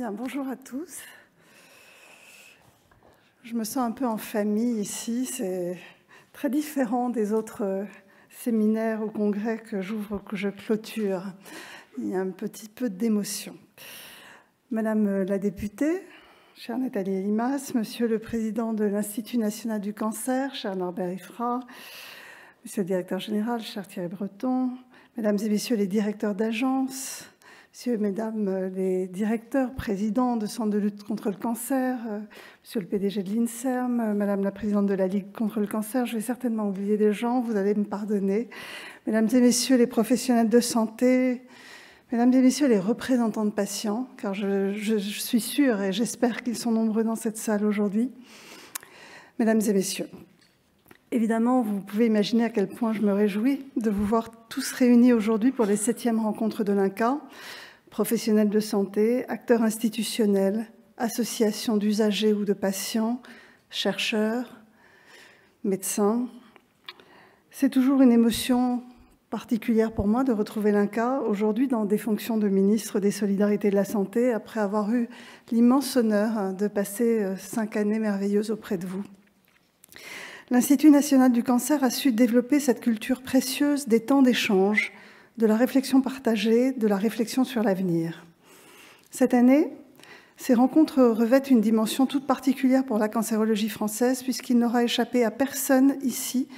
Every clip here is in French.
Bien, bonjour à tous. Je me sens un peu en famille ici. C'est très différent des autres séminaires ou congrès que j'ouvre, que je clôture. Il y a un petit peu d'émotion. Madame la députée, chère Nathalie Elimas, Monsieur le Président de l'Institut national du cancer, cher Norbert Ifra, Monsieur le Directeur général, cher Thierry Breton, Mesdames et Messieurs les directeurs d'agence, Messieurs et Mesdames les directeurs, présidents de centres de lutte contre le cancer, Monsieur le PDG de l'INSERM, Madame la Présidente de la Ligue contre le cancer, je vais certainement oublier des gens, vous allez me pardonner. Mesdames et Messieurs les professionnels de santé, Mesdames et Messieurs les représentants de patients, car je suis sûre et j'espère qu'ils sont nombreux dans cette salle aujourd'hui. Mesdames et Messieurs, évidemment, vous pouvez imaginer à quel point je me réjouis de vous voir tous réunis aujourd'hui pour les 7e rencontres de l'INCa, professionnels de santé, acteurs institutionnels, associations d'usagers ou de patients, chercheurs, médecins. C'est toujours une émotion particulière pour moi de retrouver l'INCa aujourd'hui dans des fonctions de ministre des Solidarités et de la Santé, après avoir eu l'immense honneur de passer 5 années merveilleuses auprès de vous. L'Institut national du cancer a su développer cette culture précieuse des temps d'échange, de la réflexion partagée, de la réflexion sur l'avenir. Cette année, ces rencontres revêtent une dimension toute particulière pour la cancérologie française, puisqu'il n'aura échappé à personne ici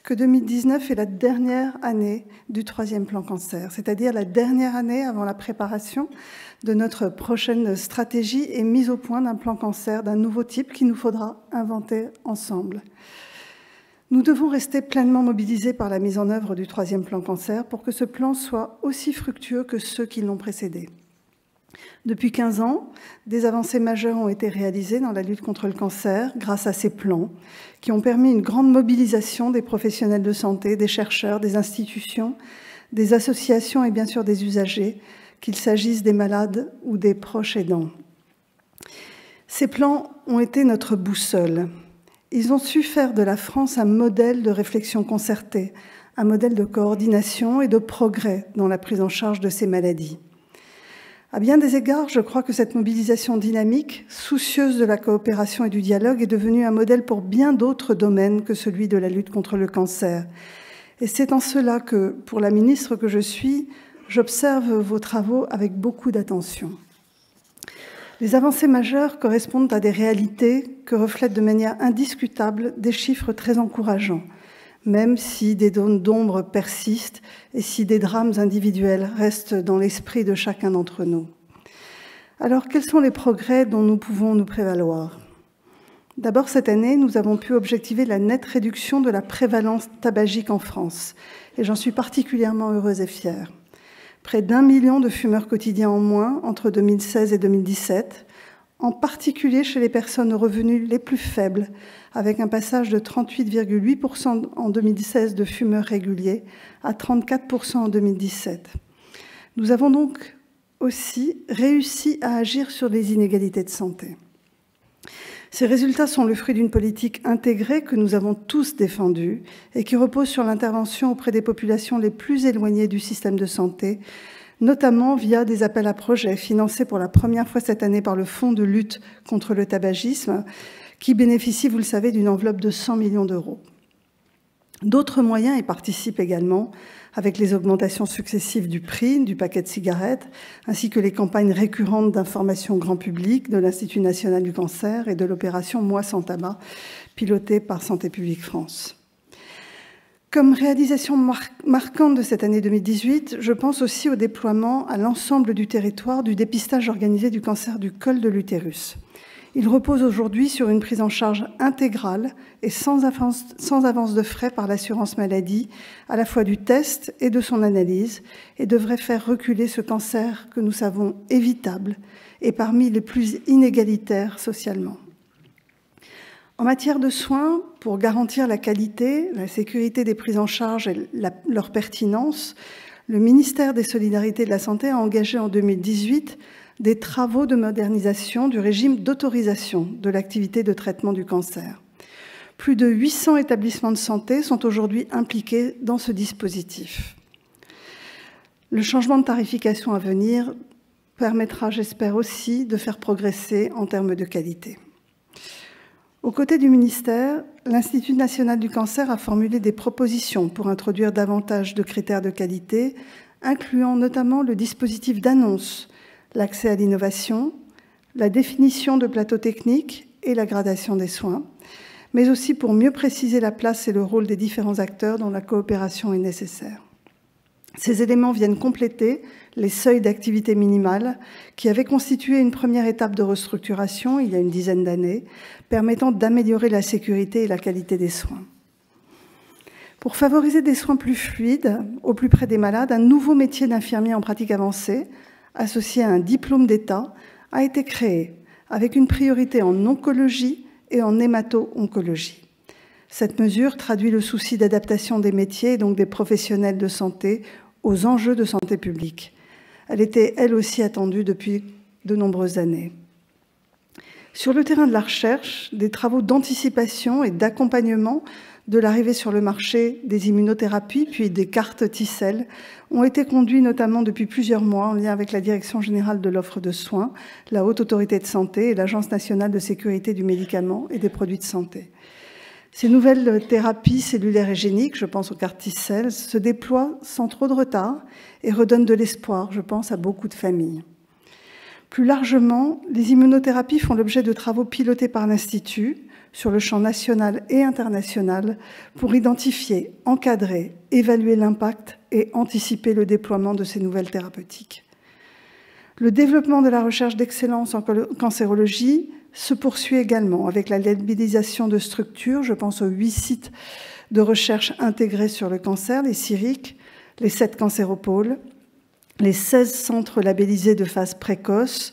que 2019 est la dernière année du 3e plan cancer, c'est-à-dire la dernière année avant la préparation de notre prochaine stratégie et mise au point d'un plan cancer d'un nouveau type qu'il nous faudra inventer ensemble. Nous devons rester pleinement mobilisés par la mise en œuvre du 3e plan cancer pour que ce plan soit aussi fructueux que ceux qui l'ont précédé. Depuis 15 ans, des avancées majeures ont été réalisées dans la lutte contre le cancer grâce à ces plans qui ont permis une grande mobilisation des professionnels de santé, des chercheurs, des institutions, des associations et bien sûr des usagers, qu'il s'agisse des malades ou des proches aidants. Ces plans ont été notre boussole. Ils ont su faire de la France un modèle de réflexion concertée, un modèle de coordination et de progrès dans la prise en charge de ces maladies. À bien des égards, je crois que cette mobilisation dynamique, soucieuse de la coopération et du dialogue, est devenue un modèle pour bien d'autres domaines que celui de la lutte contre le cancer. Et c'est en cela que, pour la ministre que je suis, j'observe vos travaux avec beaucoup d'attention. Les avancées majeures correspondent à des réalités que reflètent de manière indiscutable des chiffres très encourageants, même si des zones d'ombre persistent et si des drames individuels restent dans l'esprit de chacun d'entre nous. Alors, quels sont les progrès dont nous pouvons nous prévaloir ? D'abord, cette année, nous avons pu objectiver la nette réduction de la prévalence tabagique en France, et j'en suis particulièrement heureuse et fière. Près d'1 million de fumeurs quotidiens en moins entre 2016 et 2017, en particulier chez les personnes aux revenus les plus faibles, avec un passage de 38,8% en 2016 de fumeurs réguliers à 34% en 2017. Nous avons donc aussi réussi à agir sur les inégalités de santé. Ces résultats sont le fruit d'une politique intégrée que nous avons tous défendue et qui repose sur l'intervention auprès des populations les plus éloignées du système de santé, notamment via des appels à projets financés pour la première fois cette année par le Fonds de lutte contre le tabagisme, qui bénéficie, vous le savez, d'une enveloppe de 100 millions d'euros. D'autres moyens y participent également, avec les augmentations successives du prix du paquet de cigarettes, ainsi que les campagnes récurrentes d'information grand public de l'Institut national du cancer et de l'opération Moi sans tabac, pilotée par Santé publique France. Comme réalisation marquante de cette année 2018, je pense aussi au déploiement à l'ensemble du territoire du dépistage organisé du cancer du col de l'utérus. Il repose aujourd'hui sur une prise en charge intégrale et sans avance de frais par l'assurance maladie, à la fois du test et de son analyse, et devrait faire reculer ce cancer que nous savons évitable et parmi les plus inégalitaires socialement. En matière de soins, pour garantir la qualité, la sécurité des prises en charge et leur pertinence, le ministère des Solidarités et de la Santé a engagé en 2018 des travaux de modernisation du régime d'autorisation de l'activité de traitement du cancer. Plus de 800 établissements de santé sont aujourd'hui impliqués dans ce dispositif. Le changement de tarification à venir permettra, j'espère aussi, de faire progresser en termes de qualité. Aux côtés du ministère, l'Institut national du cancer a formulé des propositions pour introduire davantage de critères de qualité, incluant notamment le dispositif d'annonce, l'accès à l'innovation, la définition de plateaux techniques et la gradation des soins, mais aussi pour mieux préciser la place et le rôle des différents acteurs dont la coopération est nécessaire. Ces éléments viennent compléter les seuils d'activité minimale qui avaient constitué une première étape de restructuration il y a une dizaine d'années, permettant d'améliorer la sécurité et la qualité des soins. Pour favoriser des soins plus fluides, au plus près des malades, un nouveau métier d'infirmier en pratique avancée, associé à un diplôme d'État, a été créé, avec une priorité en oncologie et en hémato-oncologie. Cette mesure traduit le souci d'adaptation des métiers et donc des professionnels de santé aux enjeux de santé publique. Elle était, elle aussi, attendue depuis de nombreuses années. Sur le terrain de la recherche, des travaux d'anticipation et d'accompagnement de l'arrivée sur le marché des immunothérapies, puis des cartes T-cell, ont été conduits notamment depuis plusieurs mois en lien avec la Direction générale de l'offre de soins, la Haute Autorité de santé et l'Agence nationale de sécurité du médicament et des produits de santé. Ces nouvelles thérapies cellulaires et géniques, je pense aux cartes T-cell, se déploient sans trop de retard et redonnent de l'espoir, je pense, à beaucoup de familles. Plus largement, les immunothérapies font l'objet de travaux pilotés par l'Institut sur le champ national et international pour identifier, encadrer, évaluer l'impact et anticiper le déploiement de ces nouvelles thérapeutiques. Le développement de la recherche d'excellence en cancérologie se poursuit également avec la labellisation de structures, je pense aux 8 sites de recherche intégrés sur le cancer, les CIRIC, les 7 cancéropôles, les 16 centres labellisés de phase précoce,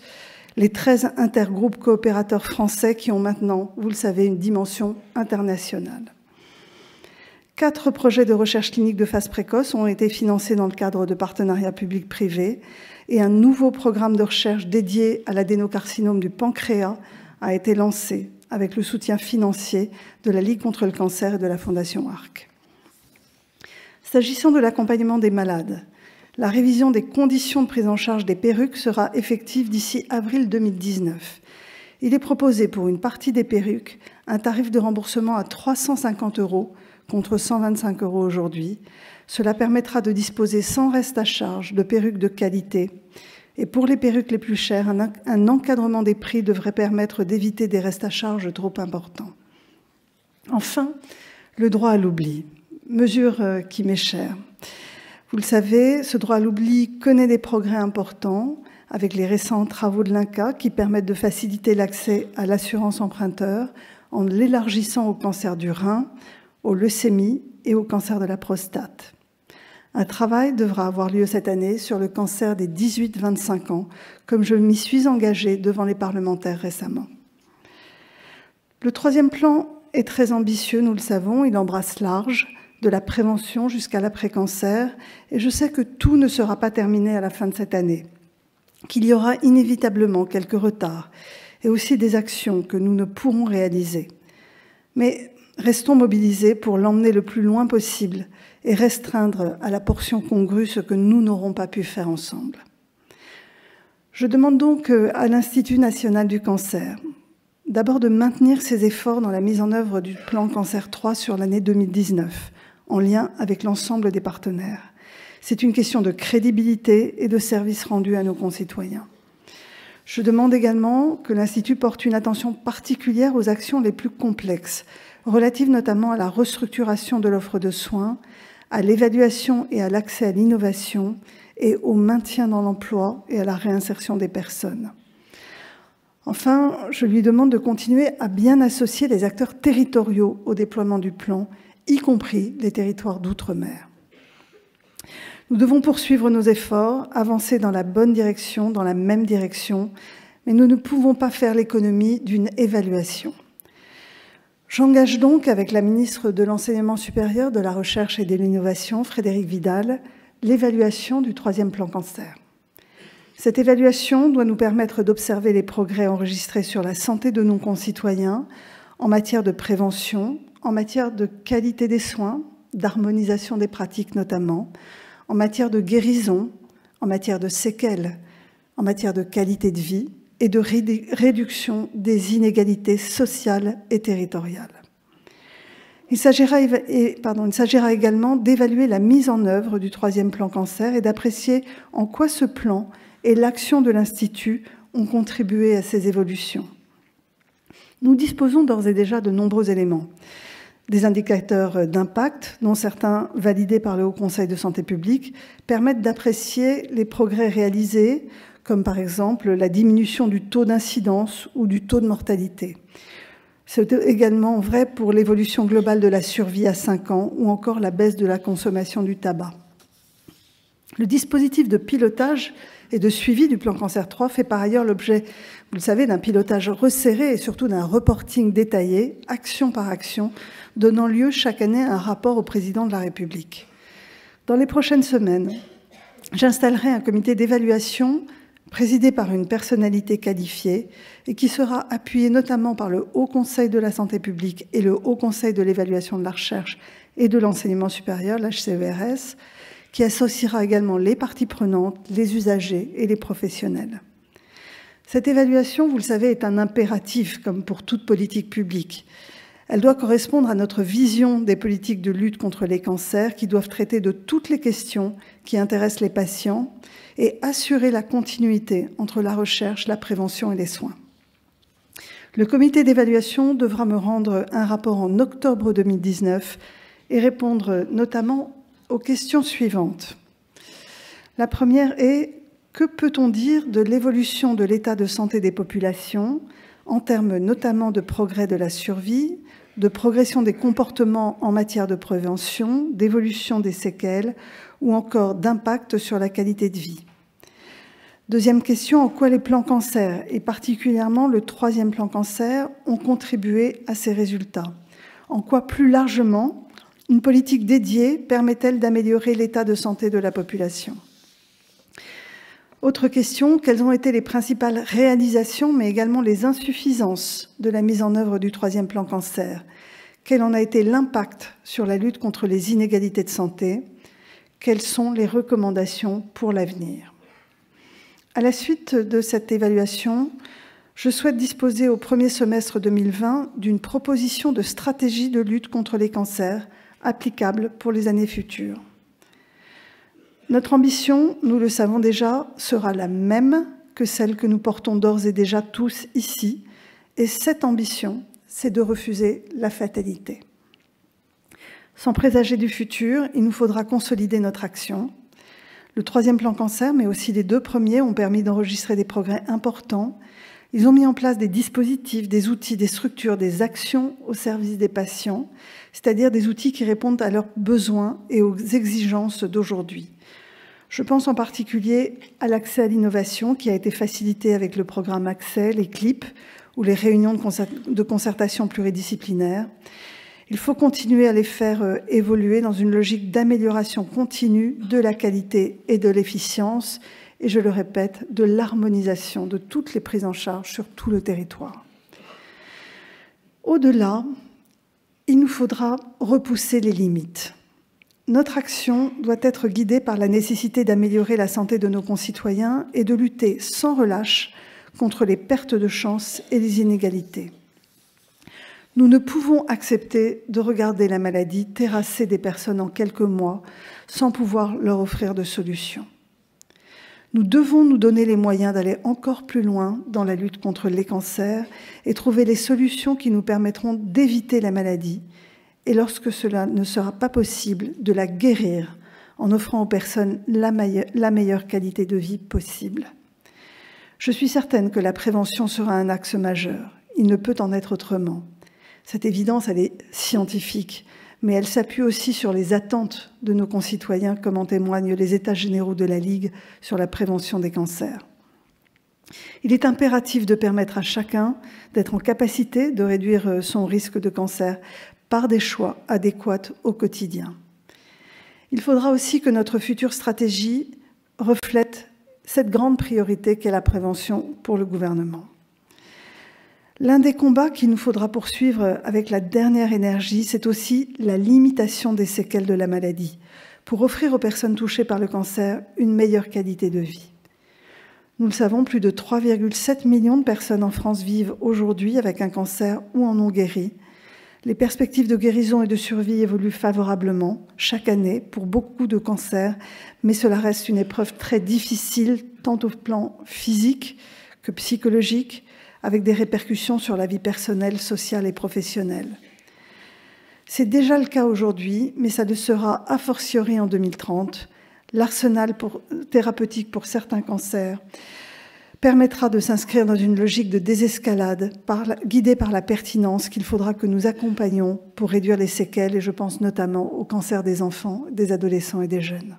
les 13 intergroupes coopérateurs français qui ont maintenant, vous le savez, une dimension internationale. 4 projets de recherche clinique de phase précoce ont été financés dans le cadre de partenariats publics-privés et un nouveau programme de recherche dédié à l'adénocarcinome du pancréas a été lancé avec le soutien financier de la Ligue contre le cancer et de la Fondation ARC. S'agissant de l'accompagnement des malades, la révision des conditions de prise en charge des perruques sera effective d'ici avril 2019. Il est proposé pour une partie des perruques un tarif de remboursement à 350 € contre 125 € aujourd'hui. Cela permettra de disposer sans reste à charge de perruques de qualité. Et pour les perruques les plus chères, un encadrement des prix devrait permettre d'éviter des restes à charge trop importants. Enfin, le droit à l'oubli, mesure qui m'est chère. Vous le savez, ce droit à l'oubli connaît des progrès importants avec les récents travaux de l'INCa qui permettent de faciliter l'accès à l'assurance emprunteur en l'élargissant au cancer du rein, aux leucémies et au cancer de la prostate. Un travail devra avoir lieu cette année sur le cancer des 18-25 ans, comme je m'y suis engagée devant les parlementaires récemment. Le 3e plan est très ambitieux, nous le savons, il embrasse large, de la prévention jusqu'à l'après-cancer, et je sais que tout ne sera pas terminé à la fin de cette année, qu'il y aura inévitablement quelques retards et aussi des actions que nous ne pourrons réaliser. Mais restons mobilisés pour l'emmener le plus loin possible et restreindre à la portion congrue ce que nous n'aurons pas pu faire ensemble. Je demande donc à l'Institut national du cancer, d'abord de maintenir ses efforts dans la mise en œuvre du plan Cancer 3 sur l'année 2019, en lien avec l'ensemble des partenaires. C'est une question de crédibilité et de service rendu à nos concitoyens. Je demande également que l'Institut porte une attention particulière aux actions les plus complexes, relatives notamment à la restructuration de l'offre de soins, à l'évaluation et à l'accès à l'innovation et au maintien dans l'emploi et à la réinsertion des personnes. Enfin, je lui demande de continuer à bien associer les acteurs territoriaux au déploiement du plan, y compris les territoires d'outre-mer. Nous devons poursuivre nos efforts, avancer dans la bonne direction, dans la même direction, mais nous ne pouvons pas faire l'économie d'une évaluation. J'engage donc avec la ministre de l'Enseignement supérieur, de la Recherche et de l'Innovation, Frédérique Vidal, l'évaluation du 3e plan cancer. Cette évaluation doit nous permettre d'observer les progrès enregistrés sur la santé de nos concitoyens en matière de prévention, en matière de qualité des soins, d'harmonisation des pratiques notamment, en matière de guérison, en matière de séquelles, en matière de qualité de vie et de réduction des inégalités sociales et territoriales. Il s'agira également d'évaluer la mise en œuvre du 3e plan cancer et d'apprécier en quoi ce plan et l'action de l'Institut ont contribué à ces évolutions. Nous disposons d'ores et déjà de nombreux éléments. Des indicateurs d'impact, dont certains validés par le Haut Conseil de santé publique, permettent d'apprécier les progrès réalisés, comme par exemple la diminution du taux d'incidence ou du taux de mortalité. C'est également vrai pour l'évolution globale de la survie à 5 ans ou encore la baisse de la consommation du tabac. Le dispositif de pilotage et de suivi du plan Cancer 3 fait par ailleurs l'objet, vous le savez, d'un pilotage resserré et surtout d'un reporting détaillé, action par action, donnant lieu chaque année à un rapport au président de la République. Dans les prochaines semaines, j'installerai un comité d'évaluation présidé par une personnalité qualifiée et qui sera appuyé notamment par le Haut Conseil de la santé publique et le Haut Conseil de l'évaluation de la recherche et de l'enseignement supérieur, l'HCERS, qui associera également les parties prenantes, les usagers et les professionnels. Cette évaluation, vous le savez, est un impératif, comme pour toute politique publique. Elle doit correspondre à notre vision des politiques de lutte contre les cancers qui doivent traiter de toutes les questions qui intéressent les patients et assurer la continuité entre la recherche, la prévention et les soins. Le comité d'évaluation devra me rendre un rapport en octobre 2019 et répondre notamment aux questions suivantes. La première est: que peut-on dire de l'évolution de l'état de santé des populations en termes notamment de progrès de la survie, de progression des comportements en matière de prévention, d'évolution des séquelles ou encore d'impact sur la qualité de vie? Deuxième question: en quoi les plans cancer, et particulièrement le 3e plan cancer, ont contribué à ces résultats? En quoi, plus largement, une politique dédiée permet-elle d'améliorer l'état de santé de la population? Autre question: quelles ont été les principales réalisations, mais également les insuffisances de la mise en œuvre du 3e plan cancer? Quel en a été l'impact sur la lutte contre les inégalités de santé? Quelles sont les recommandations pour l'avenir? À la suite de cette évaluation, je souhaite disposer au premier semestre 2020 d'une proposition de stratégie de lutte contre les cancers applicable pour les années futures. Notre ambition, nous le savons déjà, sera la même que celle que nous portons d'ores et déjà tous ici, et cette ambition, c'est de refuser la fatalité. Sans présager du futur, il nous faudra consolider notre action. Le 3e plan cancer, mais aussi les 2 premiers, ont permis d'enregistrer des progrès importants. Ils ont mis en place des dispositifs, des outils, des structures, des actions au service des patients, c'est-à-dire des outils qui répondent à leurs besoins et aux exigences d'aujourd'hui. Je pense en particulier à l'accès à l'innovation qui a été facilité avec le programme Accès, les CLIP ou les réunions de concertation pluridisciplinaire. Il faut continuer à les faire évoluer dans une logique d'amélioration continue de la qualité et de l'efficience, et je le répète, de l'harmonisation de toutes les prises en charge sur tout le territoire. Au-delà, il nous faudra repousser les limites. Notre action doit être guidée par la nécessité d'améliorer la santé de nos concitoyens et de lutter sans relâche contre les pertes de chance et les inégalités. Nous ne pouvons accepter de regarder la maladie terrasser des personnes en quelques mois sans pouvoir leur offrir de solutions. Nous devons nous donner les moyens d'aller encore plus loin dans la lutte contre les cancers et trouver les solutions qui nous permettront d'éviter la maladie et, lorsque cela ne sera pas possible, de la guérir en offrant aux personnes la meilleure qualité de vie possible. Je suis certaine que la prévention sera un axe majeur. Il ne peut en être autrement. Cette évidence, elle est scientifique, mais elle s'appuie aussi sur les attentes de nos concitoyens, comme en témoignent les États généraux de la Ligue sur la prévention des cancers. Il est impératif de permettre à chacun d'être en capacité de réduire son risque de cancer par des choix adéquats au quotidien. Il faudra aussi que notre future stratégie reflète cette grande priorité qu'est la prévention pour le gouvernement. L'un des combats qu'il nous faudra poursuivre avec la dernière énergie, c'est aussi la limitation des séquelles de la maladie, pour offrir aux personnes touchées par le cancer une meilleure qualité de vie. Nous le savons, plus de 3,7 millions de personnes en France vivent aujourd'hui avec un cancer ou en ont guéri. Les perspectives de guérison et de survie évoluent favorablement chaque année pour beaucoup de cancers, mais cela reste une épreuve très difficile, tant au plan physique que psychologique, avec des répercussions sur la vie personnelle, sociale et professionnelle. C'est déjà le cas aujourd'hui, mais ça le sera a fortiori en 2030. L'arsenal thérapeutique pour certains cancers permettra de s'inscrire dans une logique de désescalade, guidée par la pertinence qu'il faudra que nous accompagnions pour réduire les séquelles, et je pense notamment au cancer des enfants, des adolescents et des jeunes.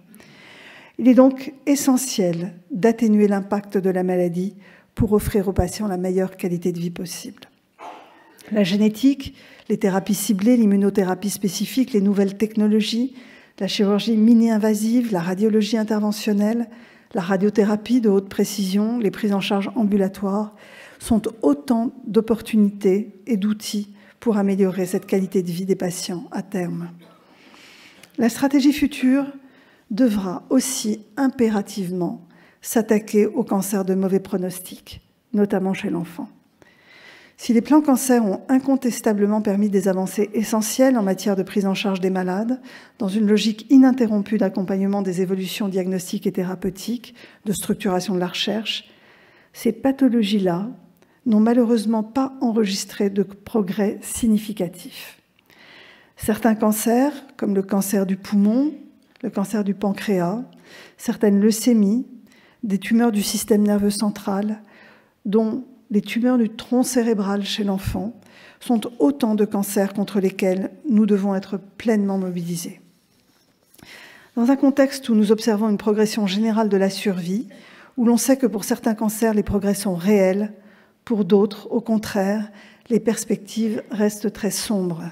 Il est donc essentiel d'atténuer l'impact de la maladie pour offrir aux patients la meilleure qualité de vie possible. La génétique, les thérapies ciblées, l'immunothérapie spécifique, les nouvelles technologies, la chirurgie mini-invasive, la radiologie interventionnelle, la radiothérapie de haute précision, les prises en charge ambulatoires sont autant d'opportunités et d'outils pour améliorer cette qualité de vie des patients à terme. La stratégie future devra aussi impérativement s'attaquer au cancer de mauvais pronostic, notamment chez l'enfant. Si les plans cancer ont incontestablement permis des avancées essentielles en matière de prise en charge des malades, dans une logique ininterrompue d'accompagnement des évolutions diagnostiques et thérapeutiques, de structuration de la recherche, ces pathologies-là n'ont malheureusement pas enregistré de progrès significatifs. Certains cancers, comme le cancer du poumon, le cancer du pancréas, certaines leucémies, des tumeurs du système nerveux central, dont les tumeurs du tronc cérébral chez l'enfant, sont autant de cancers contre lesquels nous devons être pleinement mobilisés. Dans un contexte où nous observons une progression générale de la survie, où l'on sait que pour certains cancers, les progrès sont réels, pour d'autres, au contraire, les perspectives restent très sombres.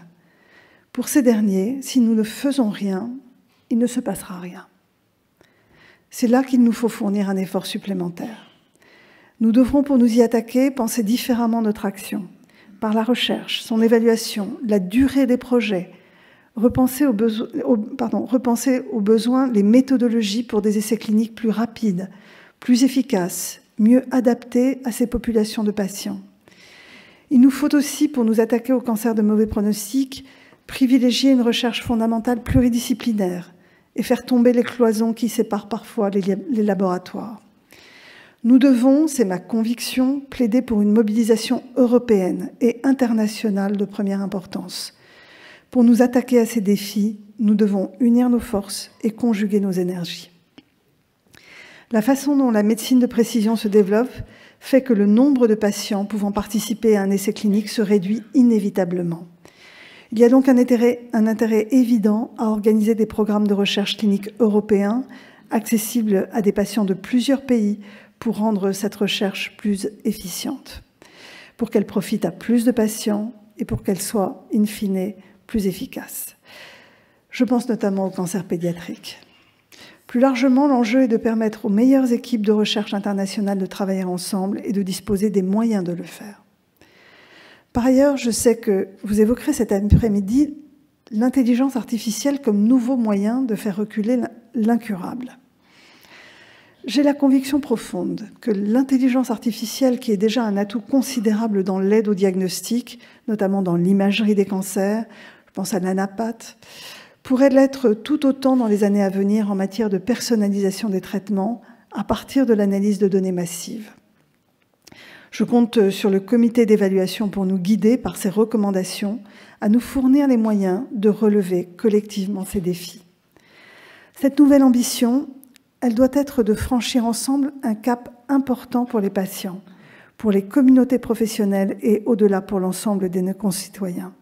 Pour ces derniers, si nous ne faisons rien, il ne se passera rien. C'est là qu'il nous faut fournir un effort supplémentaire. Nous devrons, pour nous y attaquer, penser différemment notre action, par la recherche, son évaluation, la durée des projets, repenser aux besoins les méthodologies pour des essais cliniques plus rapides, plus efficaces, mieux adaptés à ces populations de patients. Il nous faut aussi, pour nous attaquer au cancer de mauvais pronostic, privilégier une recherche fondamentale pluridisciplinaire et faire tomber les cloisons qui séparent parfois les laboratoires. Nous devons, c'est ma conviction, plaider pour une mobilisation européenne et internationale de première importance. Pour nous attaquer à ces défis, nous devons unir nos forces et conjuguer nos énergies. La façon dont la médecine de précision se développe fait que le nombre de patients pouvant participer à un essai clinique se réduit inévitablement. Il y a donc un intérêt évident à organiser des programmes de recherche clinique européens accessibles à des patients de plusieurs pays pour rendre cette recherche plus efficiente, pour qu'elle profite à plus de patients et pour qu'elle soit, in fine, plus efficace. Je pense notamment au cancer pédiatrique. Plus largement, l'enjeu est de permettre aux meilleures équipes de recherche internationales de travailler ensemble et de disposer des moyens de le faire. Par ailleurs, je sais que vous évoquerez cet après-midi l'intelligence artificielle comme nouveau moyen de faire reculer l'incurable. J'ai la conviction profonde que l'intelligence artificielle, qui est déjà un atout considérable dans l'aide au diagnostic, notamment dans l'imagerie des cancers, je pense à l'anapath, pourrait l'être tout autant dans les années à venir en matière de personnalisation des traitements à partir de l'analyse de données massives. Je compte sur le comité d'évaluation pour nous guider par ses recommandations, à nous fournir les moyens de relever collectivement ces défis. Cette nouvelle ambition, elle doit être de franchir ensemble un cap important pour les patients, pour les communautés professionnelles et au-delà pour l'ensemble de nos concitoyens.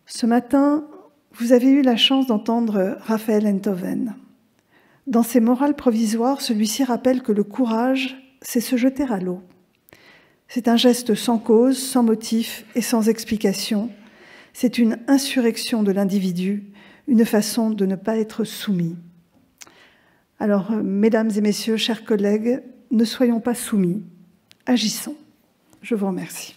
Ce matin, vous avez eu la chance d'entendre Raphaël Enthoven. Dans ses morales provisoires, celui-ci rappelle que le courage, c'est se jeter à l'eau. C'est un geste sans cause, sans motif et sans explication. C'est une insurrection de l'individu, une façon de ne pas être soumis. Alors, mesdames et messieurs, chers collègues, ne soyons pas soumis, agissons. Je vous remercie.